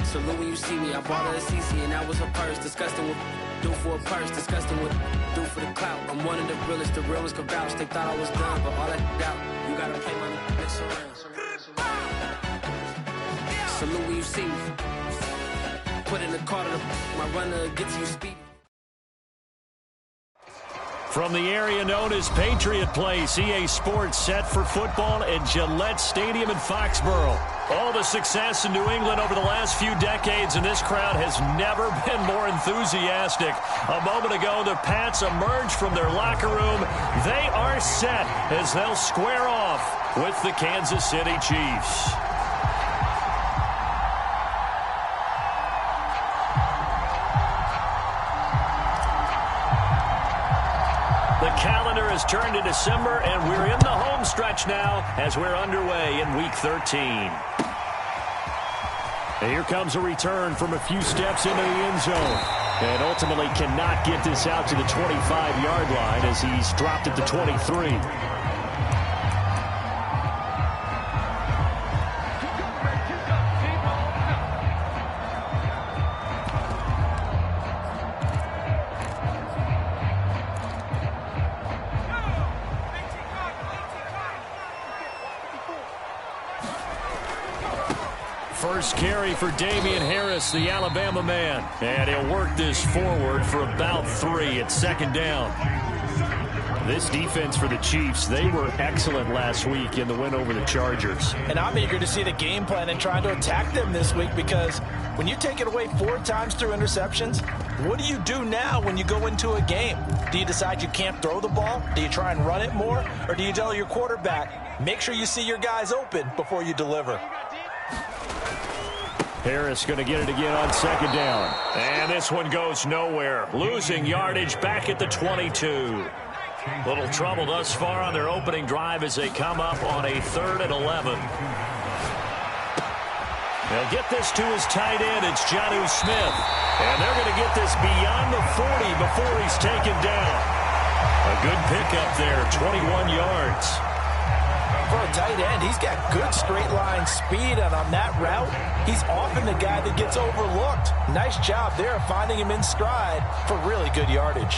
Salute when you see me. I bought her a CC and that was her purse. Disgusting with do for a purse. Disgusting with do for the clout. I'm one of the realest. The realest could vouch. They thought I was done, but all that doubt. You gotta play my next around. Salute when you see me. Put in the car to my runner gets you speed. From the area known as Patriot Place, EA Sports set for football at Gillette Stadium in Foxborough. All the success in New England over the last few decades, and this crowd has never been more enthusiastic. A moment ago, the Pats emerged from their locker room. They are set as they'll square off with the Kansas City Chiefs. The calendar has turned to December, and we're in the home stretch now as we're underway in Week 13. And here comes a return from a few steps into the end zone. And ultimately cannot get this out to the 25-yard line as he's dropped it to 23. First carry for Damian Harris, the Alabama man. And he'll work this forward for about 3 at second down. This defense for the Chiefs, they were excellent last week in the win over the Chargers. And I'm eager to see the game plan and trying to attack them this week, because when you take it away 4 times through interceptions, what do you do now when you go into a game? Do you decide you can't throw the ball? Do you try and run it more? Or do you tell your quarterback, make sure you see your guys open before you deliver? Harris going to get it again on second down. And this one goes nowhere. Losing yardage back at the 22. Little trouble thus far on their opening drive as they come up on a 3rd and 11. They'll get this to his tight end. It's Jonnu Smith. And they're going to get this beyond the 40 before he's taken down. A good pickup there, 21 yards. For a tight end, he's got good straight line speed, and on that route, he's often the guy that gets overlooked. Nice job there finding him in stride for really good yardage.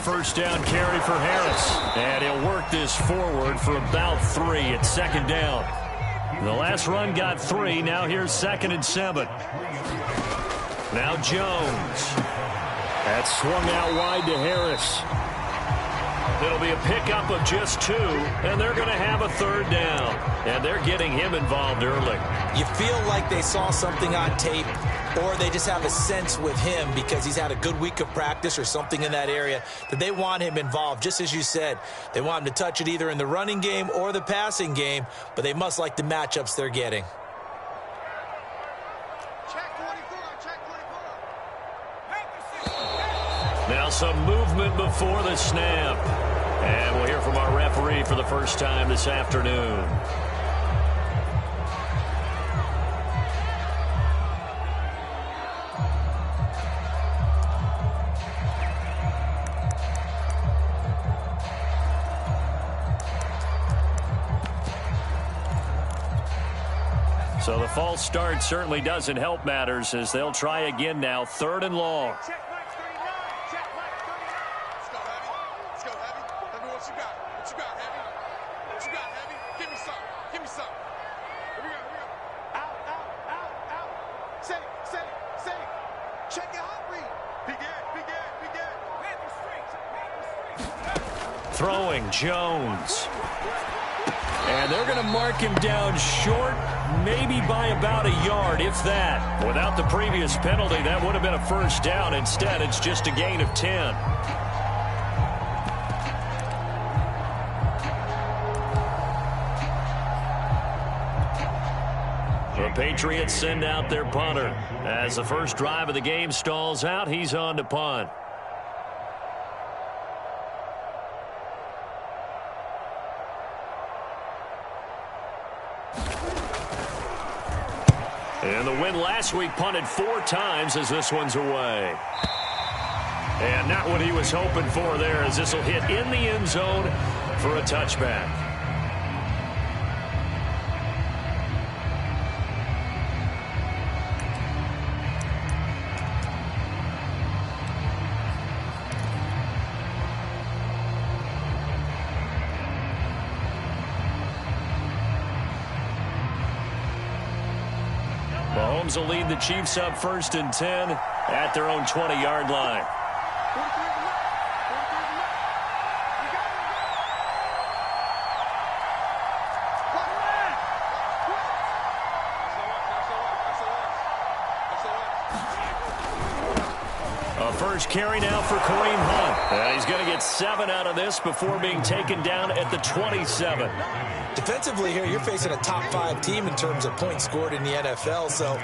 First down carry for Harris. And he'll work this forward for about 3 at second down. The last run got 3. Now here's 2nd and 7. Now Jones. That's swung out wide to Harris. It'll be a pickup of just 2, and they're going to have a 3rd down. And they're getting him involved early. You feel like they saw something on tape, or they just have a sense with him because he's had a good week of practice or something in that area that they want him involved. Just as you said, they want him to touch it either in the running game or the passing game, but they must like the matchups they're getting. Now some movement before the snap. And we'll hear from our referee for the first time this afternoon. So the false start certainly doesn't help matters as they'll try again now, 3rd and long. Throwing Jones. And they're going to mark him down short, maybe by about a yard, if that. Without the previous penalty, that would have been a first down. Instead, it's just a gain of 10. The Patriots send out their punter. As the first drive of the game stalls out, he's on to punt. And the win last week punted 4 times as this one's away. And not what he was hoping for there, as this will hit in the end zone for a touchback. Mahomes will lead the Chiefs up 1st and 10 at their own 20-yard line. First carry now for Kareem Hunt. And he's going to get 7 out of this before being taken down at the 27. Defensively here, you're facing a top 5 team in terms of points scored in the NFL. So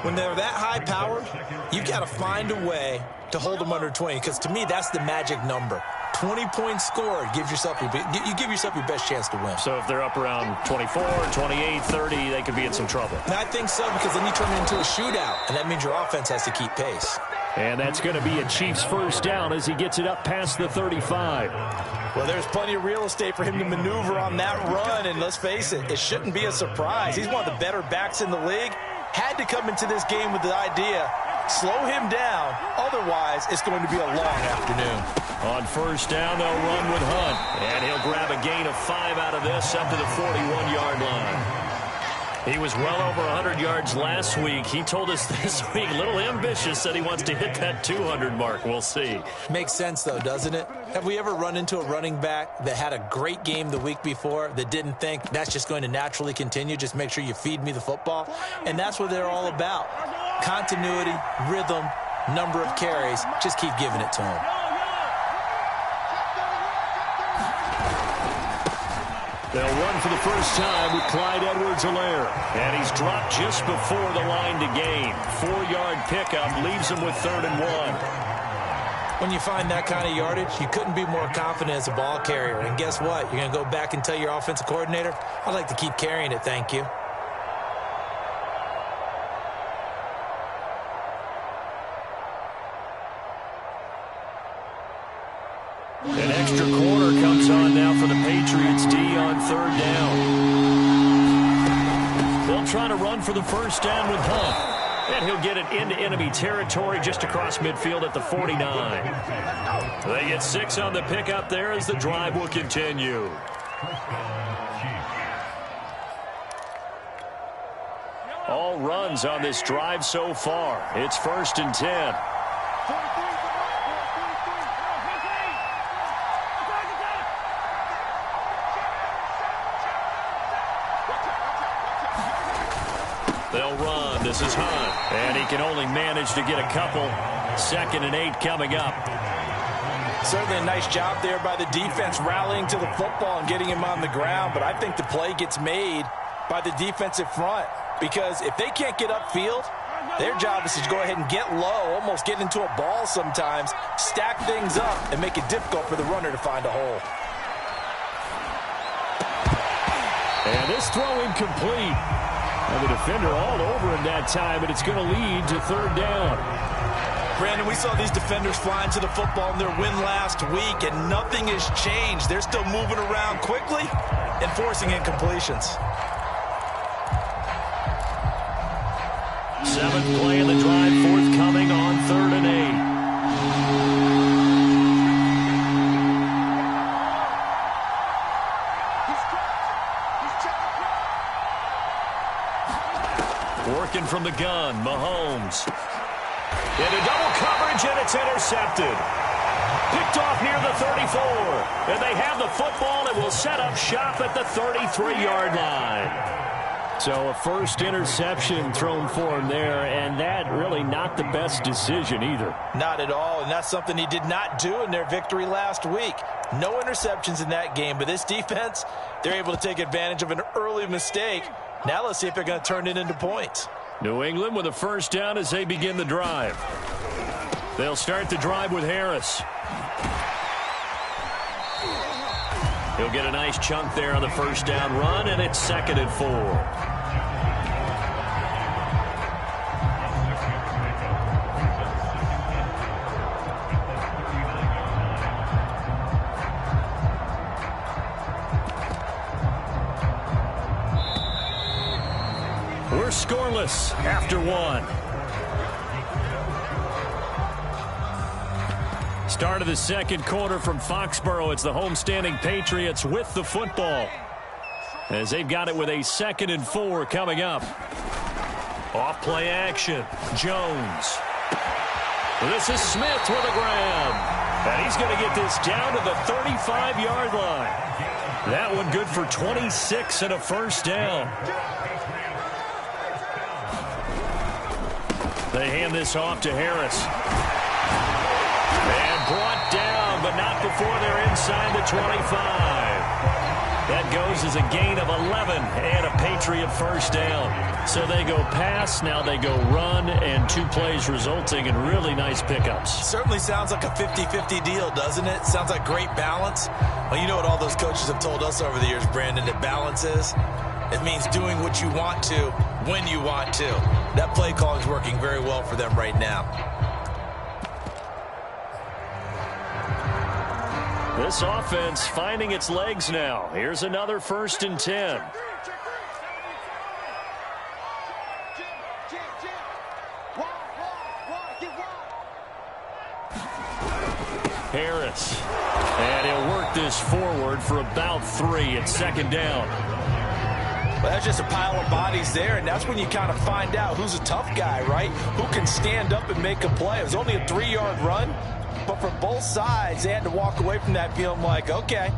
when they're that high-powered, you've got to find a way to hold them under 20. Because to me, that's the magic number. 20 points scored gives yourself you give yourself your best chance to win. So if they're up around 24, 28, 30, they could be in some trouble. And I think so, because then you turn it into a shootout, and that means your offense has to keep pace. And that's going to be a Chiefs first down as he gets it up past the 35. Well, there's plenty of real estate for him to maneuver on that run, and let's face it, it shouldn't be a surprise. He's one of the better backs in the league. Had to come into this game with the idea, slow him down, otherwise it's going to be a long afternoon. On first down, they'll run with Hunt, and he'll grab a gain of 5 out of this up to the 41-yard line. He was well over 100 yards last week. He told us this week, a little ambitious, said he wants to hit that 200 mark. We'll see. Makes sense, though, doesn't it? Have we ever run into a running back that had a great game the week before that didn't think that's just going to naturally continue? Just make sure you feed me the football. And that's what they're all about. Continuity, rhythm, number of carries. Just keep giving it to him. They'll run for the first time with Clyde Edwards-Helaire. And he's dropped just before the line to gain. 4-yard pickup leaves him with 3rd and 1. When you find that kind of yardage, you couldn't be more confident as a ball carrier. And guess what? You're going to go back and tell your offensive coordinator, I'd like to keep carrying it, thank you. An extra corner comes on now for the Patriots D on 3rd down. They'll try to run for the first down with Hunt. And he'll get it into enemy territory just across midfield at the 49. They get 6 on the pickup there as the drive will continue. All runs on this drive so far. It's 1st and 10. They'll run. This is Hunt. And he can only manage to get a couple. 2nd and 8 coming up. Certainly a nice job there by the defense rallying to the football and getting him on the ground. But I think the play gets made by the defensive front. Because if they can't get upfield, their job is to go ahead and get low, almost get into a ball sometimes, stack things up, and make it difficult for the runner to find a hole. And this throw incomplete. And the defender all over him that time, and it's going to lead to 3rd down. Brandon, we saw these defenders flying to the football in their win last week, and nothing has changed. They're still moving around quickly and forcing incompletions. 7th play of the drive forthcoming on 3rd and 8. Working from the gun, Mahomes. Into double coverage, and it's intercepted. Picked off near the 34. And they have the football and will set up shop at the 33-yard line. So a first interception thrown for him there, and that really not the best decision either. Not at all, and that's something he did not do in their victory last week. No interceptions in that game, but this defense, they're able to take advantage of an early mistake. Now let's see if they're going to turn it into points. New England with a first down as they begin the drive. They'll start the drive with Harris. He'll get a nice chunk there on the first down run, and it's 2nd and 4. We're scoreless after one. Start of the second quarter from Foxborough. It's the homestanding Patriots with the football, as they've got it with a 2nd and 4 coming up. Off play action. Jones. This is Smith with a grab. And he's going to get this down to the 35-yard line. That one good for 26 and a first down. They hand this off to Harris. And brought down, but not before they're inside the 25. That goes as a gain of 11 and a Patriot first down. So they go pass, now they go run, and 2 plays resulting in really nice pickups. Certainly sounds like a 50-50 deal, doesn't it? Sounds like great balance. Well, you know what all those coaches have told us over the years, Brandon, that balance is? It means doing what you want to when you want to. That play calling is working very well for them right now. This offense finding its legs now. Here's another 1st and 10. Harris. And he'll work this forward for about 3. It's 2nd down. Well, that's just a pile of bodies there, and that's when you kind of find out who's a tough guy, right? Who can stand up and make a play. It was only a 3-yard run, but for both sides, they had to walk away from that feeling like, okay,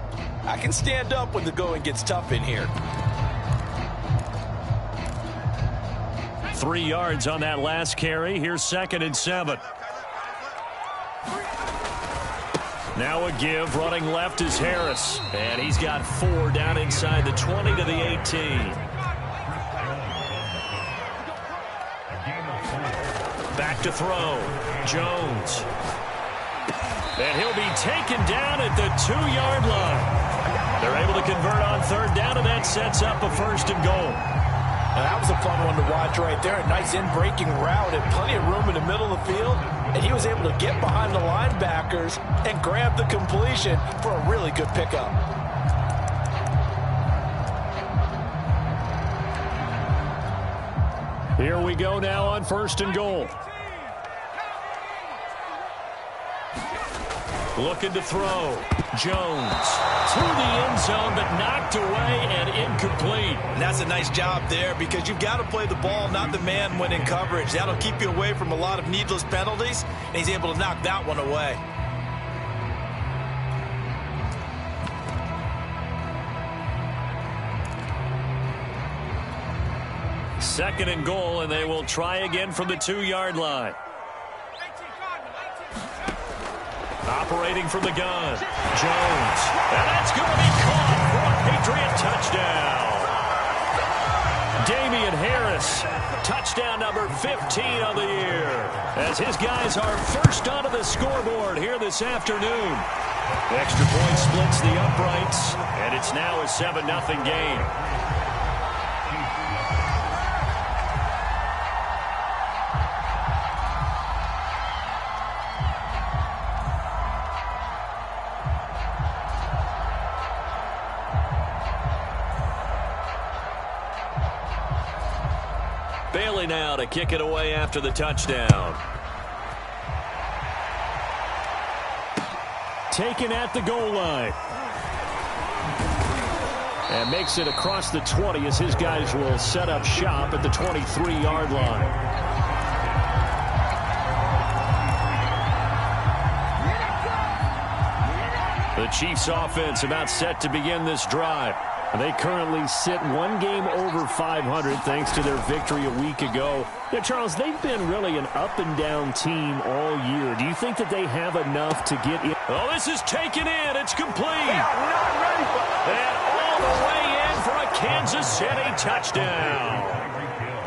I can stand up when the going gets tough in here. 3 yards on that last carry. Here's 2nd and 7. Now a give. Running left is Harris. And he's got 4 down inside the 20 to the 18. Back to throw. Jones. And he'll be taken down at the 2-yard line. They're able to convert on 3rd down, and that sets up a 1st and goal. Now, that was a fun one to watch right there. A nice in-breaking route and plenty of room in the middle of the field. And he was able to get behind the linebackers and grab the completion for a really good pickup. Here we go now on 1st and goal. Looking to throw. Jones to the end zone, but knocked away and incomplete. And that's a nice job there, because you've got to play the ball, not the man when in coverage. That'll keep you away from a lot of needless penalties, and he's able to knock that one away. Second and goal, and they will try again from the 2-yard line. Operating from the gun. Jones. And that's going to be caught for a Patriot touchdown. Damian Harris. Touchdown number 15 on the year, as his guys are first onto the scoreboard here this afternoon. Extra point splits the uprights, and it's now a 7-0 game. Bailey now to kick it away after the touchdown. Taken at the goal line. And makes it across the 20 as his guys will set up shop at the 23-yard line. The Chiefs offense about set to begin this drive. They currently sit 1 game over 500 thanks to their victory a week ago. Yeah, Charles, they've been really an up-and-down team all year. Do you think that they have enough to get in? Oh, this is taken in. It's complete. Not ready for and all the way in for a Kansas City touchdown.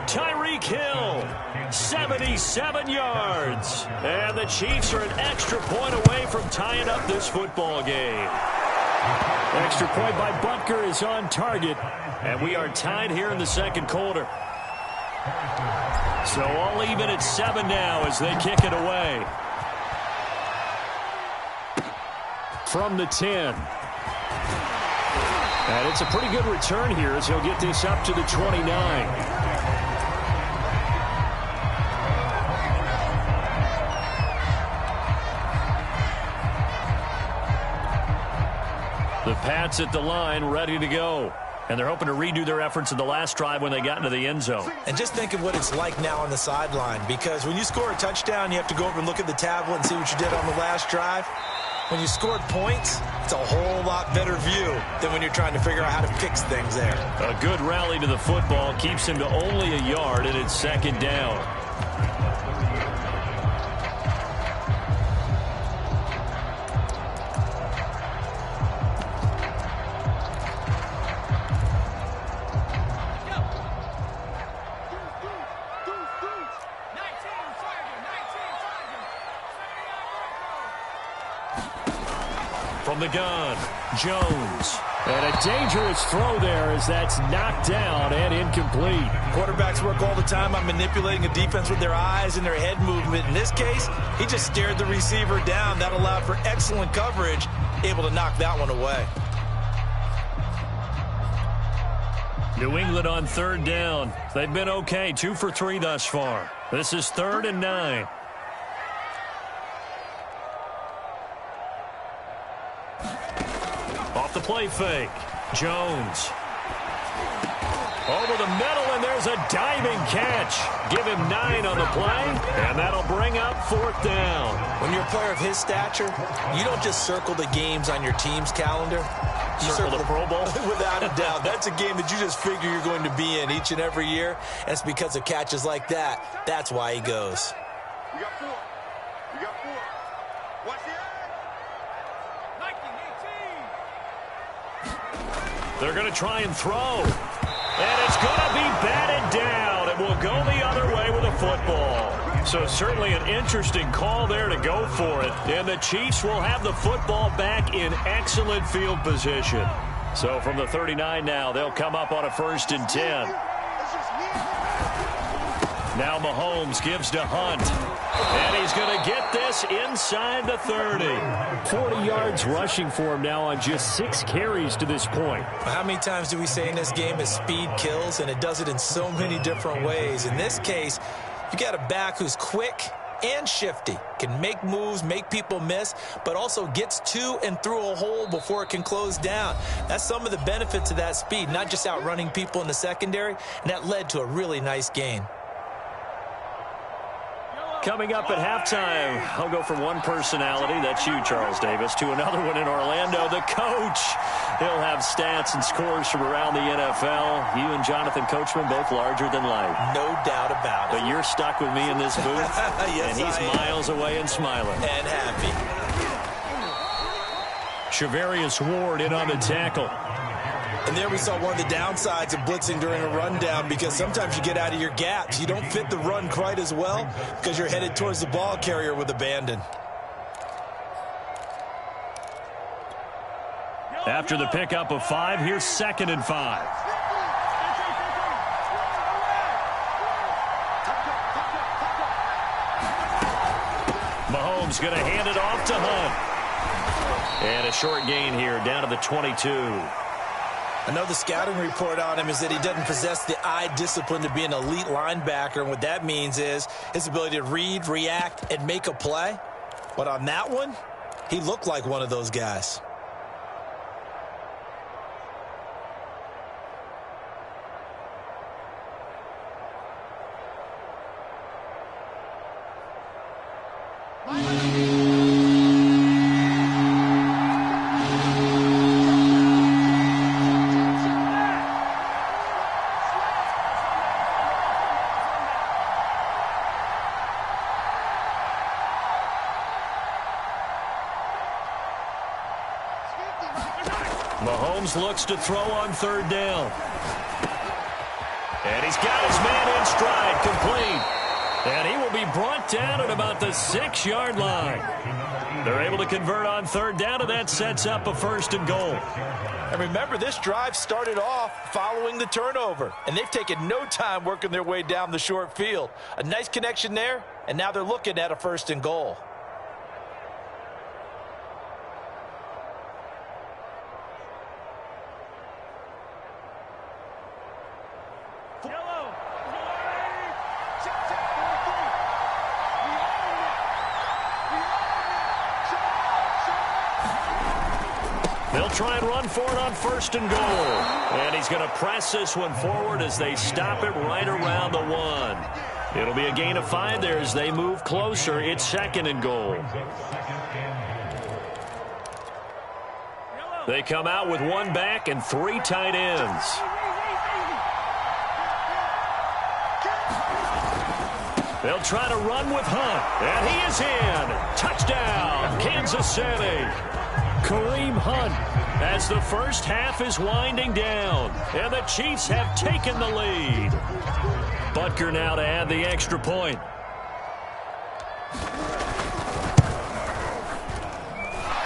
Tyreek Hill, 77 yards. And the Chiefs are an extra point away from tying up this football game. Extra point by Butker is on target, and we are tied here in the second quarter. So all even at 7 now as they kick it away. From the 10. And it's a pretty good return here as he'll get this up to the 29. Pats at the line, ready to go. And they're hoping to redo their efforts in the last drive when they got into the end zone. And just think of what it's like now on the sideline, because when you score a touchdown, you have to go over and look at the tablet and see what you did on the last drive. When you scored points, it's a whole lot better view than when you're trying to figure out how to fix things there. A good rally to the football keeps him to only a yard, and it's second down. From the gun, Jones. And a dangerous throw there as that's knocked down and incomplete. Quarterbacks work all the time on manipulating a defense with their eyes and their head movement. In this case, he just stared the receiver down. That allowed for excellent coverage, able to knock that one away. New England on third down. They've been okay, 2 for 3 thus far. This is 3rd and 9. Off the play fake. Jones. Over the middle, and there's a diving catch. Give him 9 on the play, and that'll bring up 4th down. When you're a player of his stature, you don't just circle the games on your team's calendar. You circle the Pro Bowl? Without a doubt. That's a game that you just figure you're going to be in each and every year, and it's because of catches like that. That's why he goes. You got 4. You got 4. Watch the They're going to try and throw. And it's going to be batted down. It will go the other way with a football. So certainly an interesting call there to go for it. And the Chiefs will have the football back in excellent field position. So from the 39 now, they'll come up on a 1st and 10. Now Mahomes gives to Hunt. And he's going to get this inside the 30. 40 yards rushing for him now on just 6 carries to this point. How many times do we say in this game is speed kills, and it does it in so many different ways. In this case, you got a back who's quick and shifty, can make moves, make people miss, but also gets to and through a hole before it can close down. That's some of the benefits of that speed, not just outrunning people in the secondary, and that led to a really nice gain. Coming up at halftime, I'll go from one personality, that's you, Charles Davis, to another one in Orlando, the coach. He'll have stats and scores from around the NFL. You and Jonathan Coachman, both larger than life. No doubt about it. But you're stuck with me in this booth, yes, and he's miles away and smiling. And happy. Shavarius Ward in on the tackle. And there we saw one of the downsides of blitzing during a rundown, because sometimes you get out of your gaps. You don't fit the run quite as well because you're headed towards the ball carrier with abandon. After the pickup of 5, here's 2nd and 5. Mahomes going to hand it off to Hunt. And a short gain here down to the 22. Another scouting report on him is that he doesn't possess the eye discipline to be an elite linebacker. And what that means is his ability to read, react, and make a play. But on that one, he looked like one of those guys. Mahomes looks to throw on 3rd down. And he's got his man in stride, complete. And he will be brought down at about the 6-yard line. They're able to convert on 3rd down, and that sets up a 1st and goal. And remember, this drive started off following the turnover, and they've taken no time working their way down the short field. A nice connection there, and now they're looking at a 1st and goal. try and run for it on 1st and goal. And he's going to press this one forward as they stop it right around the 1. It'll be a gain of 5 there as they move closer. It's 2nd and goal. They come out with 1 back and 3 tight ends. They'll try to run with Hunt, and he is in. Touchdown, Kansas City. Kareem Hunt as the first half is winding down, and the Chiefs have taken the lead. Butker now to add the extra point.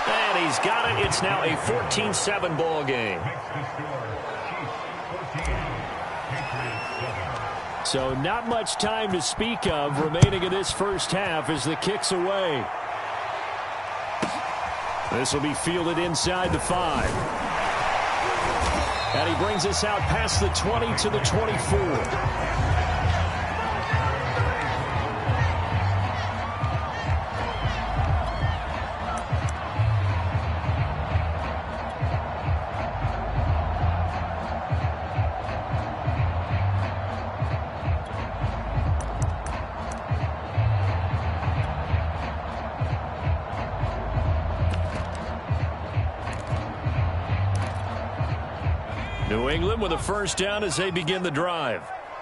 And he's got it. It's now a 14-7 ball game. So not much time to speak of remaining in this first half as the kick's away. This will be fielded inside the 5. And he brings us out past the 20 to the 24. New England with a first down as they begin the drive.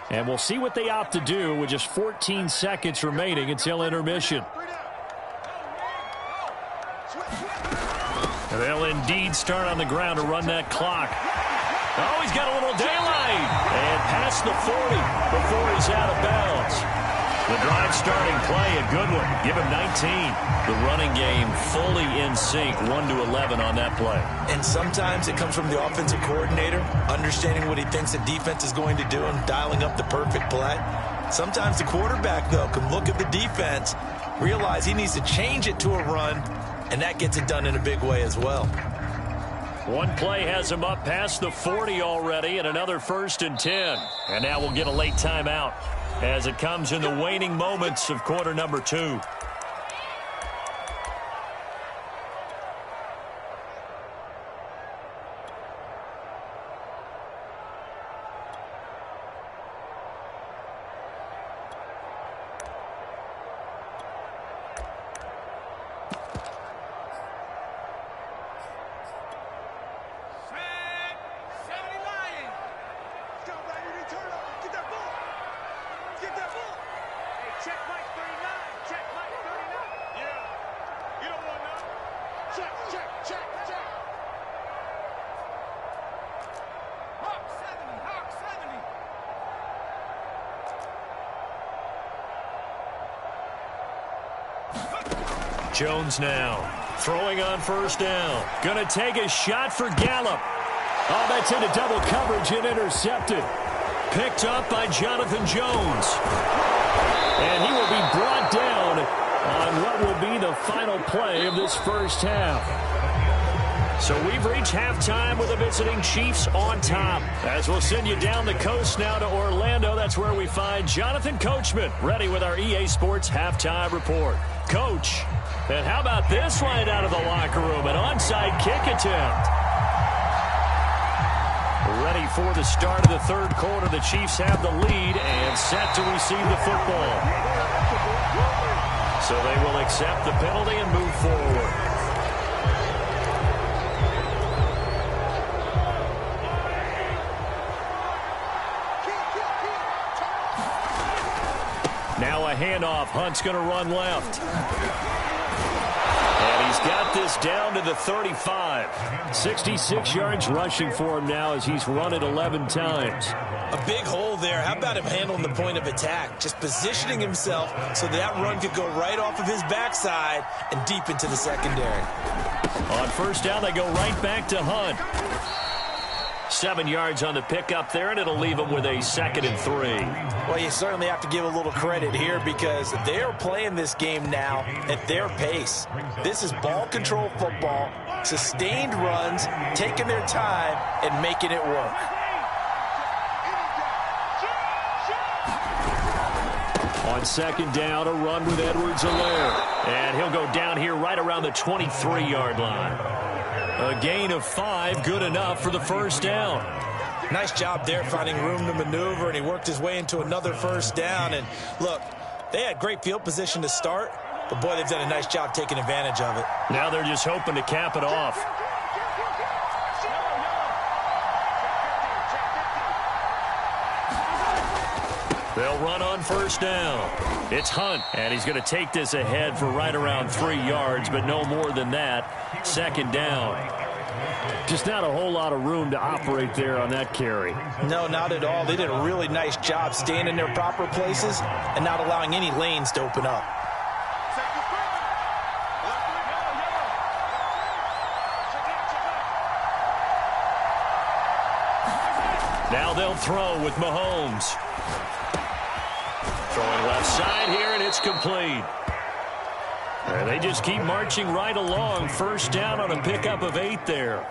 And we'll see what they opt to do with just 14 seconds remaining until intermission. And they'll indeed start on the ground to run that clock. Oh, he's got a little daylight. And past the 40 before he's out of bounds. The drive starting play, a good one. Give him 19. The running game fully in sync, 1-11 on that play. And sometimes it comes from the offensive coordinator, understanding what he thinks the defense is going to do and dialing up the perfect play. Sometimes the quarterback, though, can look at the defense, realize he needs to change it to a run, and that gets it done in a big way as well. One play has him up past the 40 already, and another 1st and 10. And now we'll get a late timeout as it comes in the waning moments of quarter number 2. Jones now throwing on 1st down. Going to take a shot for Gallup. Oh, that's into double coverage and intercepted. Picked up by Jonathan Jones. And he will be brought down on what will be the final play of this first half. So we've reached halftime with the visiting Chiefs on top. As we'll send you down the coast now to Orlando, that's where we find Jonathan Coachman ready with our EA Sports halftime report. Coach, and how about this right out of the locker room? An onside kick attempt. Ready for the start of the 3rd quarter. The Chiefs have the lead and set to receive the football. So they will accept the penalty and move forward. Now a handoff. Hunt's going to run left. And he's got this down to the 35. 66 yards rushing for him now as he's run it 11 times. A big hole there. How about him handling the point of attack? Just positioning himself so that run could go right off of his backside and deep into the secondary. On 1st down, they go right back to Hunt. 7 yards on the pickup there, and it'll leave them with a 2nd and 3. Well, you certainly have to give a little credit here because they're playing this game now at their pace. This is ball control football, sustained runs, taking their time, and making it work. On 2nd down, a run with Edwards-Helaire. And he'll go down here right around the 23-yard line. A gain of 5, good enough for the first down. Nice job there finding room to maneuver, and he worked his way into another first down. And look, they had great field position to start, but boy, they've done a nice job taking advantage of it. Now they're just hoping to cap it off. They'll run on first down. It's Hunt, and he's going to take this ahead for right around 3 yards, but no more than that. Second down. Just not a whole lot of room to operate there on that carry. No, not at all. They did a really nice job staying in their proper places and not allowing any lanes to open up. Now they'll throw with Mahomes. Throwing left side here, and it's complete. And they just keep marching right along. First down on a pickup of 8 there.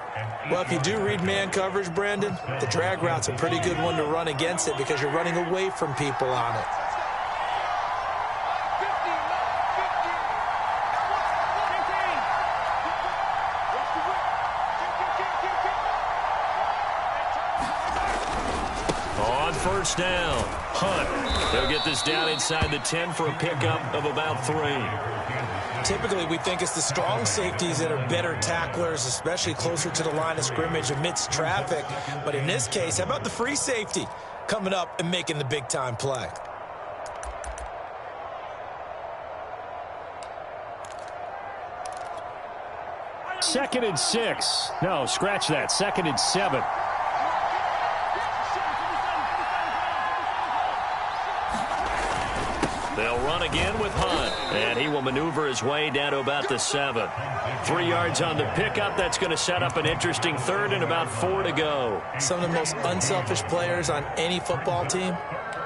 Well, if you do read man coverage, Brandon, the drag route's a pretty good one to run against it because you're running away from people on it. On first down, Hunt. They'll get this down inside the 10 for a pickup of about 3. Typically, we think it's the strong safeties that are better tacklers, especially closer to the line of scrimmage amidst traffic. But in this case, how about the free safety coming up and making the big-time play? Second and 6. No, scratch that. Second and 7. They'll run again with Hunt, and he will maneuver his way down to about the 7. 3 yards on the pickup. That's going to set up an interesting third and about 4 to go. Some of the most unselfish players on any football team,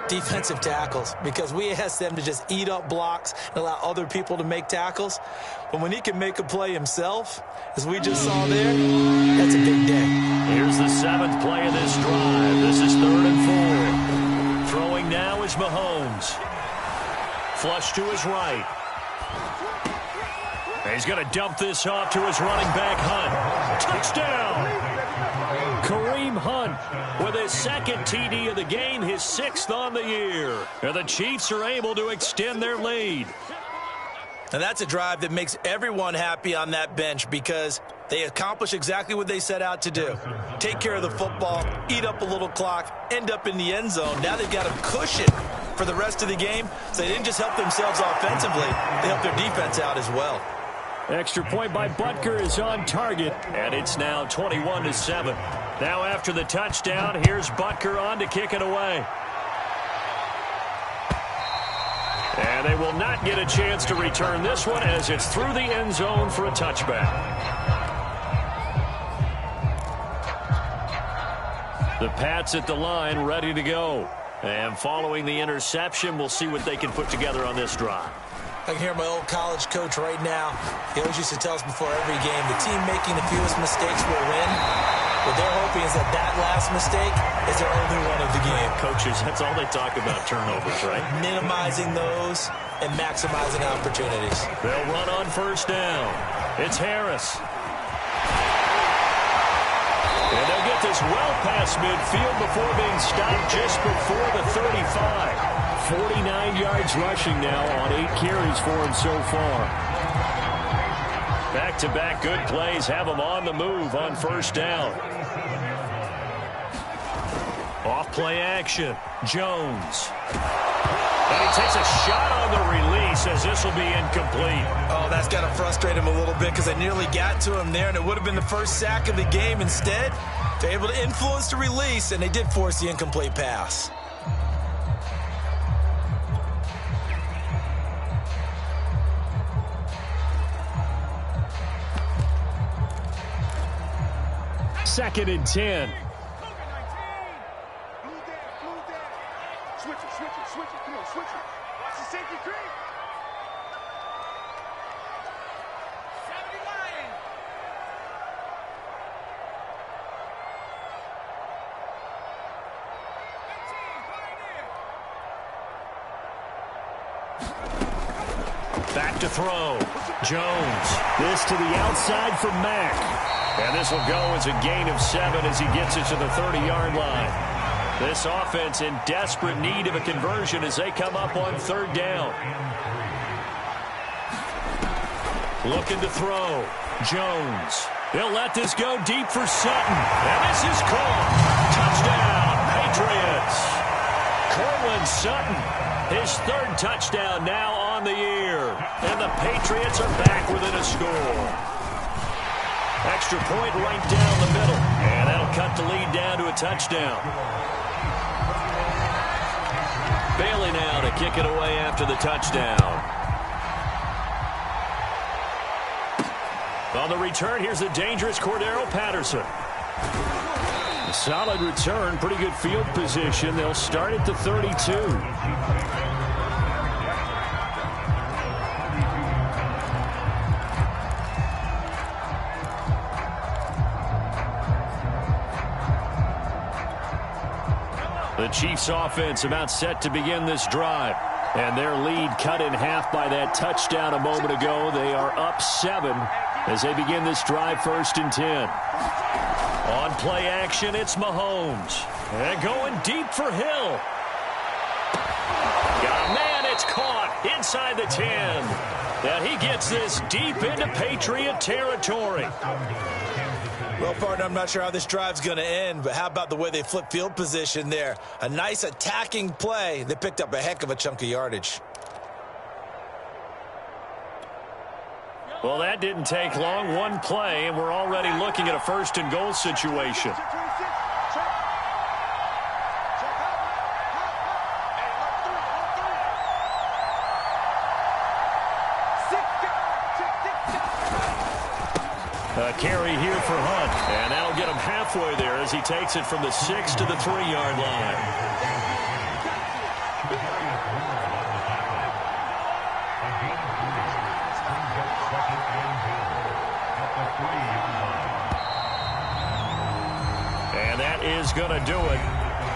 defensive tackles, because we ask them to just eat up blocks and allow other people to make tackles. But when he can make a play himself, as we just saw there, that's a big day. Here's the 7th play of this drive. This is 3rd and 4. Throwing now is Mahomes. Flush to his right. He's going to dump this off to his running back, Hunt. Touchdown! Kareem Hunt with his 2nd TD of the game, his 6th on the year. And the Chiefs are able to extend their lead. And that's a drive that makes everyone happy on that bench because they accomplish exactly what they set out to do. Take care of the football, eat up a little clock, end up in the end zone. Now they've got a cushion for the rest of the game, so they didn't just help themselves offensively, they helped their defense out as well. Extra point by Butker is on target. And it's now 21-7. Now after the touchdown, here's Butker on to kick it away. And they will not get a chance to return this one as it's through the end zone for a touchback. The Pats at the line ready to go. And following the interception, we'll see what they can put together on this drive. I can hear my old college coach right now. He always used to tell us before every game, the team making the fewest mistakes will win. What they're hoping is that that last mistake is their only one of the game. Coaches, that's all they talk about, turnovers, right? Minimizing those and maximizing opportunities. They'll run on first down. It's Harris. And they'll get this well past midfield before being stopped just before the 35. 49 yards rushing now on 8 carries for him so far. Back-to-back good plays have him on the move on first down. Off play action. Jones. And he takes a shot on the release as this will be incomplete. Oh, that's got to frustrate him a little bit because they nearly got to him there, and it would have been the first sack of the game. Instead, they're able to influence the release, and they did force the incomplete pass. Second and 10. Switch it. Come on, switch it. Watch the safety creep. Back to throw. Jones. This to the outside for Mack. And this will go as a gain of 7 as he gets it to the 30-yard line. This offense in desperate need of a conversion as they come up on 3rd down. Looking to throw. Jones. He'll let this go deep for Sutton. And this is caught. Touchdown, Patriots. Cortland Sutton, his 3rd touchdown now on the year. And the Patriots are back within a score. Extra point right down the middle. And that'll cut the lead down to a touchdown. Bailey now to kick it away after the touchdown. On the return, here's the dangerous Cordero Patterson. A solid return, pretty good field position. They'll start at the 32. The Chiefs offense about set to begin this drive. And their lead cut in half by that touchdown a moment ago. They are up 7 as they begin this drive, 1st and 10. On play action, it's Mahomes. And going deep for Hill. Got a man, it's caught inside the 10. And he gets this deep into Patriot territory. Well, partner, I'm not sure how this drive's going to end, but how about the way they flip field position there? A nice attacking play. They picked up a heck of a chunk of yardage. Well, that didn't take long. One play, and we're already looking at a 1st and goal situation. A carry here for Hunt, and that'll get him halfway there as he takes it from the 6 to the 3-yard line. And that is going to do it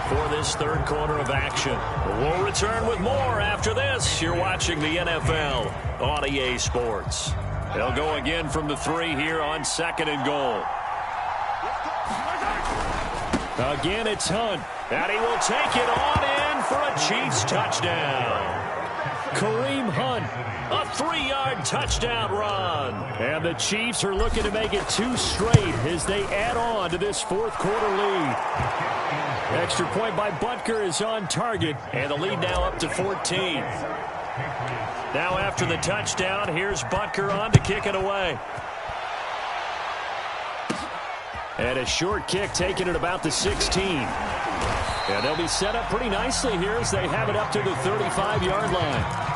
for this 3rd quarter of action. We'll return with more after this. You're watching the NFL on EA Sports. They'll go again from the 3 here on 2nd and goal. Again, it's Hunt. And he will take it on in for a Chiefs touchdown. Kareem Hunt, a 3-yard touchdown run. And the Chiefs are looking to make it 2 straight as they add on to this 4th quarter lead. Extra point by Butker is on target. And the lead now up to 14. Now after the touchdown, here's Butker on to kick it away. And a short kick taken at about the 16. And they'll be set up pretty nicely here as they have it up to the 35-yard line.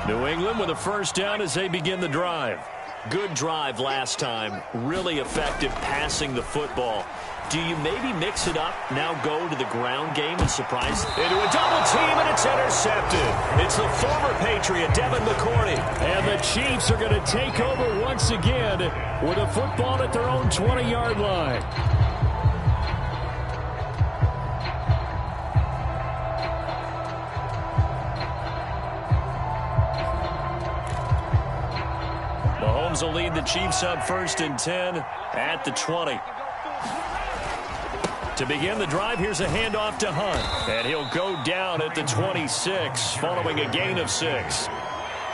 New England with a 1st down as they begin the drive. Good drive last time. Really effective passing the football. Do you maybe mix it up, now go to the ground game and surprise into a double team, and it's intercepted. It's the former Patriot, Devin McCourty. And the Chiefs are going to take over once again with a football at their own 20-yard line. Mahomes will lead the Chiefs up 1st and 10 at the 20. To begin the drive, here's a handoff to Hunt. And he'll go down at the 26 following a gain of 6.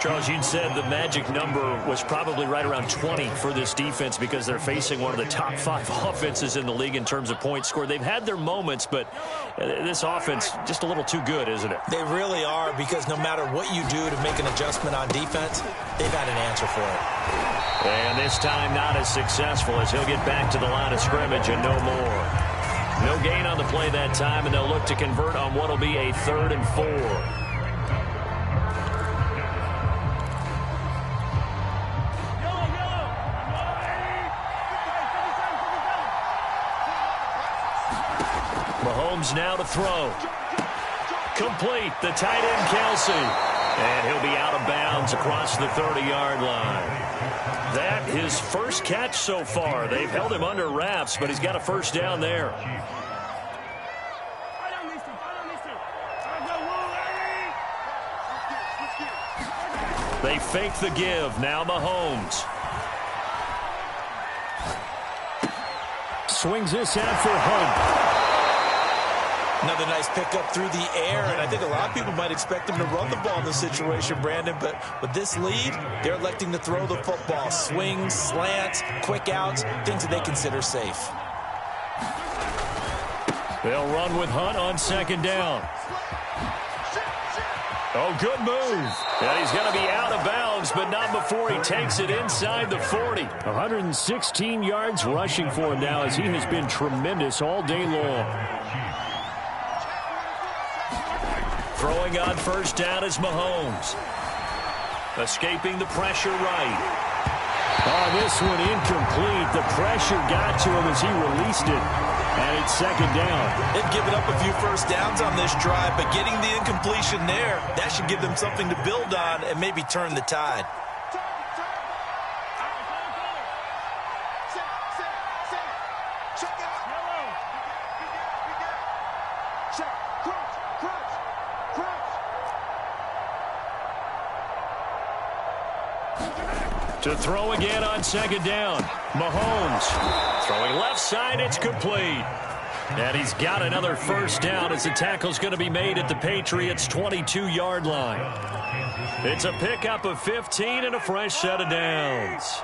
Charles, you said the magic number was probably right around 20 for this defense because they're facing one of the top 5 offenses in the league in terms of points scored. They've had their moments, but this offense just a little too good, isn't it? They really are, because no matter what you do to make an adjustment on defense, they've had an answer for it. And this time not as successful as he'll get back to the line of scrimmage and no more. No gain on the play that time, and they'll look to convert on what will be a 3rd and 4. Mahomes now to throw. Complete. The tight end, Kelsey. And he'll be out of bounds across the 30-yard line. That his first catch so far. They've held him under wraps, but he's got a first down there. They fake the give. Now Mahomes. Swings this out for Hunt. Another nice pickup through the air, and I think a lot of people might expect him to run the ball in this situation, Brandon, but with this lead, they're electing to throw the football. Swings, slants, quick outs, things that they consider safe. They'll run with Hunt on second down. Oh, good move. And he's going to be out of bounds, but not before he takes it inside the 40. 116 yards rushing for him now as he has been tremendous all day long. Throwing on first down is Mahomes. Escaping the pressure right. Oh, this one incomplete. The pressure got to him as he released it. And it's second down. They've given up a few first downs on this drive, but getting the incompletion there, that should give them something to build on and maybe turn the tide. To throw again on second down. Mahomes throwing left side. It's complete. And he's got another first down as the tackle's going to be made at the Patriots' 22-yard line. It's a pickup of 15 and a fresh set of downs.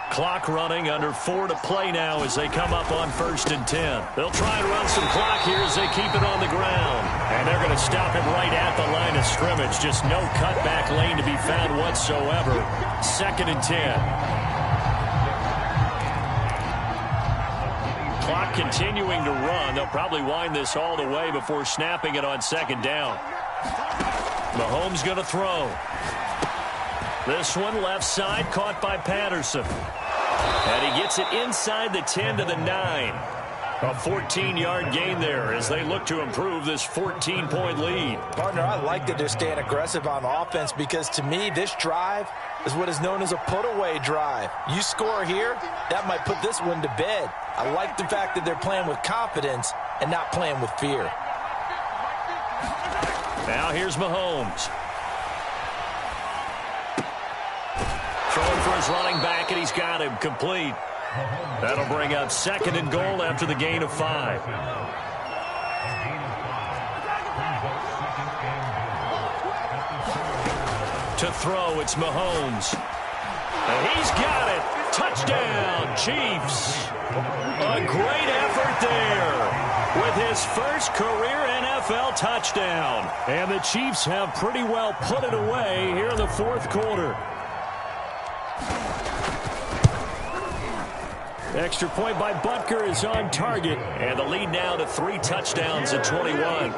Clock running, under 4 to play now as they come up on 1st and 10. They'll try and run some clock here as they keep it on the ground. And they're going to stop it right at the line of scrimmage. Just no cutback lane to be found whatsoever. 2nd and 10. Clock continuing to run. They'll probably wind this all the way before snapping it on second down. Mahomes going to throw. This one left side caught by Patterson. And he gets it inside the 10 to the 9. A 14-yard gain there as they look to improve this 14-point lead. Partner, I like that they're staying aggressive on offense because to me this drive is what is known as a put-away drive. You score here, that might put this one to bed. I like the fact that they're playing with confidence and not playing with fear. Now here's Mahomes. Throwing for his running back, and he's got him complete. That'll bring up 2nd and goal after the gain of 5. To throw, it's Mahomes. And he's got it. Touchdown, Chiefs. A great effort there with his first career NFL touchdown. And the Chiefs have pretty well put it away here in the 4th quarter. Extra point by Butker is on target. And the lead now to 3 touchdowns at 21.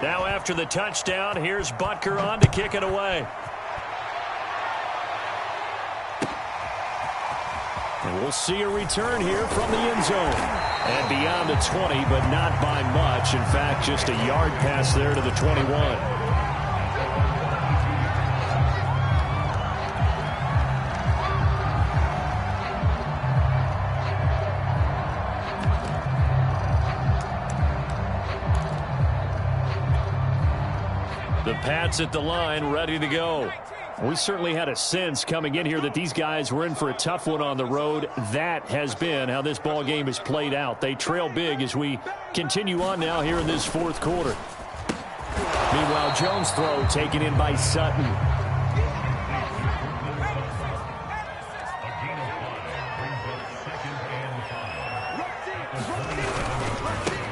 Now after the touchdown, here's Butker on to kick it away. And we'll see a return here from the end zone. And beyond the 20, but not by much. In fact, just a yard pass there to the 21. The Pats at the line, ready to go. We certainly had a sense coming in here that these guys were in for a tough one on the road. That has been how this ball game has played out. They trail big as we continue on now here in this 4th quarter. Meanwhile, Jones' throw taken in by Sutton.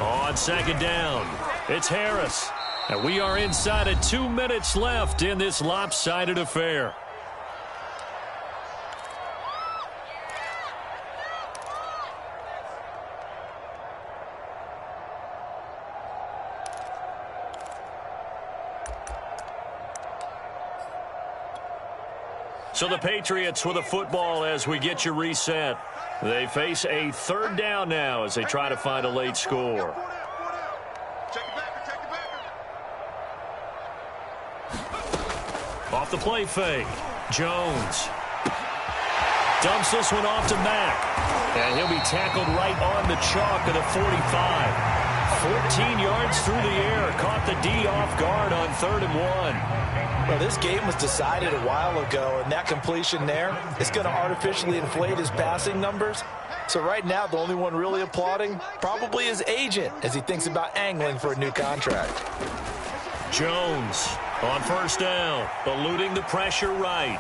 On second down, it's Harris. And we are inside of 2 minutes left in this lopsided affair. So the Patriots with a football as we get you reset. They face a 3rd down now as they try to find a late score. Check it back. Off the play fake. Jones dumps this one off to Mack. And he'll be tackled right on the chalk of the 45. 14 yards through the air. Caught the D off guard on 3rd and 1. Well, this game was decided a while ago, and that completion there is going to artificially inflate his passing numbers. So right now, the only one really applauding probably his agent as he thinks about angling for a new contract. Jones on 1st down, eluding the pressure right.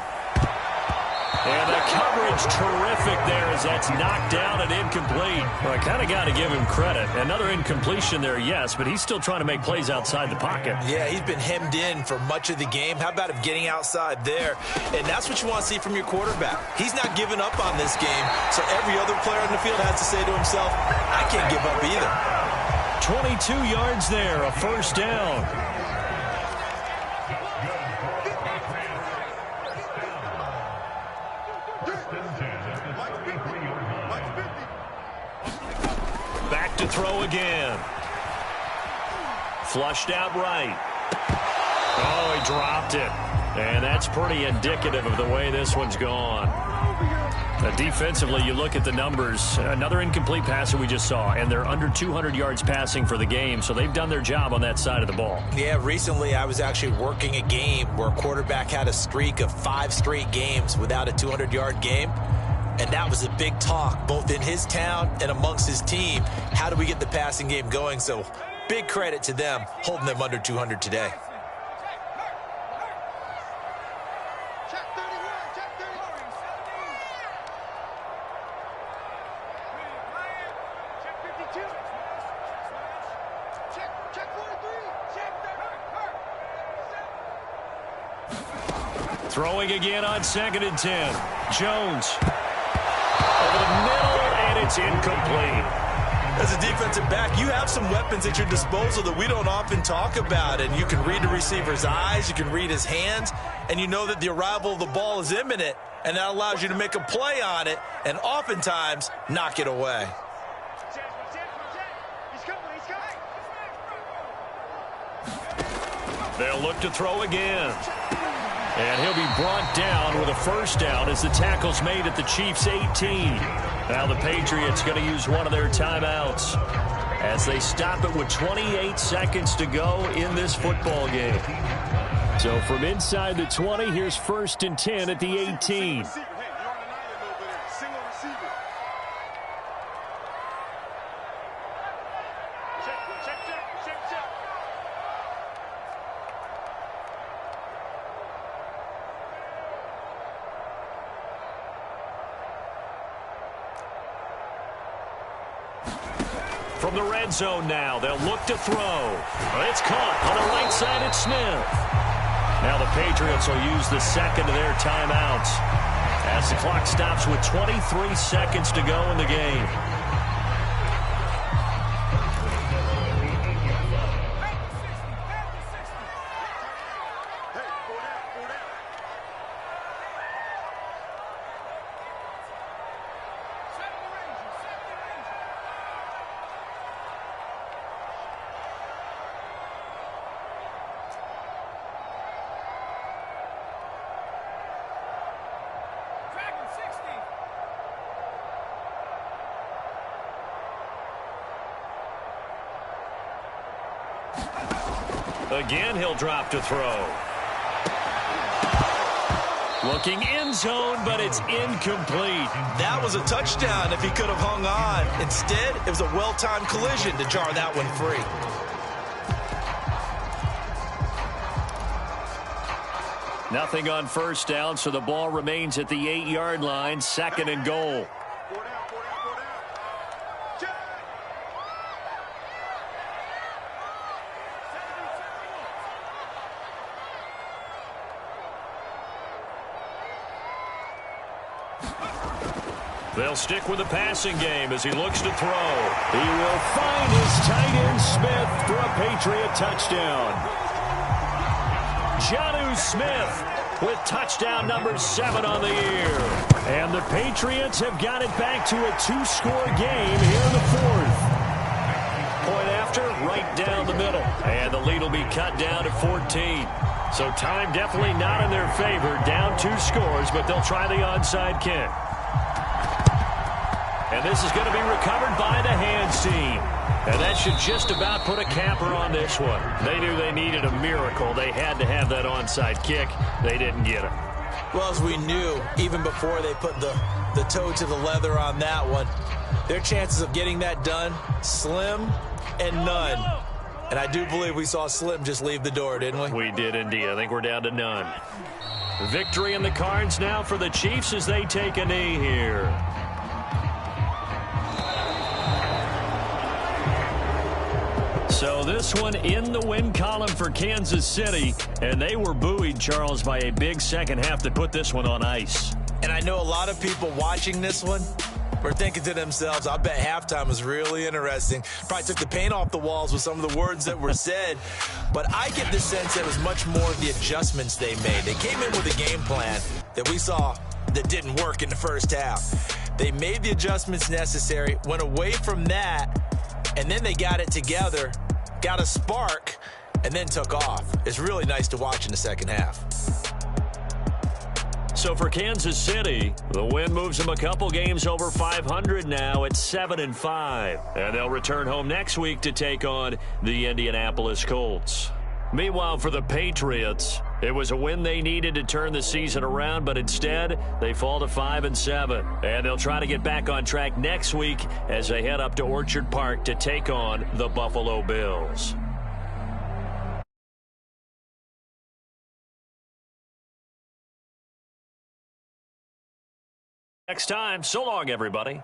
And the coverage terrific there as that's knocked down and incomplete. Well, I kind of got to give him credit. Another incompletion there, yes, but he's still trying to make plays outside the pocket. Yeah, he's been hemmed in for much of the game. How about him getting outside there? And that's what you want to see from your quarterback. He's not giving up on this game, so every other player on the field has to say to himself, I can't give up either. 22 yards there, a 1st down. Back to throw again. Flushed out right. Oh, he dropped it. And that's pretty indicative of the way this one's gone. Defensively, you look at the numbers. Another incomplete pass that we just saw, and they're under 200 yards passing for the game, so they've done their job on that side of the ball. Yeah, recently I was actually working a game where a quarterback had a streak of 5 straight games without a 200-yard game. And that was a big talk, both in his town and amongst his team. How do we get the passing game going? So big credit to them, holding them under 200 today. Throwing again on 2nd and 10. Jones. Over the middle, and it's incomplete. As a defensive back, you have some weapons at your disposal that we don't often talk about, and you can read the receiver's eyes, you can read his hands, and you know that the arrival of the ball is imminent, and that allows you to make a play on it, and oftentimes knock it away. They'll look to throw again. And he'll be brought down with a 1st down as the tackle's made at the Chiefs' 18. Now the Patriots going to use one of their timeouts as they stop it with 28 seconds to go in this football game. So from inside the 20, here's 1st and 10 at the 18. From the red zone now, they'll look to throw. It's caught on the right side at Smith. Now the Patriots will use the 2nd of their timeouts as the clock stops with 23 seconds to go in the game. Again, he'll drop to throw. Looking end zone, but it's incomplete. That was a touchdown if he could have hung on. Instead, it was a well-timed collision to jar that one free. Nothing on 1st down, so the ball remains at the 8-yard line, 2nd and goal. They'll stick with the passing game as he looks to throw. He will find his tight end Smith for a Patriot touchdown. Jonnu Smith with touchdown number 7 on the year. And the Patriots have got it back to a 2-score game here in the 4th. Point after, right down the middle. And the lead will be cut down to 14. So time definitely not in their favor. Down 2 scores, but they'll try the onside kick. And this is going to be recovered by the hands team. And that should just about put a capper on this one. They knew they needed a miracle. They had to have that onside kick. They didn't get it. Well, as we knew, even before they put the toe to the leather on that one, their chances of getting that done, slim and none. And I do believe we saw Slim just leave the door, didn't we? We did indeed. I think we're down to none. Victory in the cards now for the Chiefs as they take a knee here. So this one in the win column for Kansas City, and they were buoyed, Charles, by a big second half that put this one on ice. And I know a lot of people watching this one were thinking to themselves, I bet halftime was really interesting. Probably took the paint off the walls with some of the words that were said. But I get the sense that it was much more the adjustments they made. They came in with a game plan that we saw that didn't work in the first half. They made the adjustments necessary, went away from that, and then they got it together, got a spark, and then took off. It's really nice to watch in the second half. So for Kansas City, the win moves them a couple games over 500 now at 7-5. And they'll return home next week to take on the Indianapolis Colts. Meanwhile, for the Patriots, it was a win they needed to turn the season around, but instead they fall to 5-7. And they'll try to get back on track next week as they head up to Orchard Park to take on the Buffalo Bills. Next time, so long, everybody.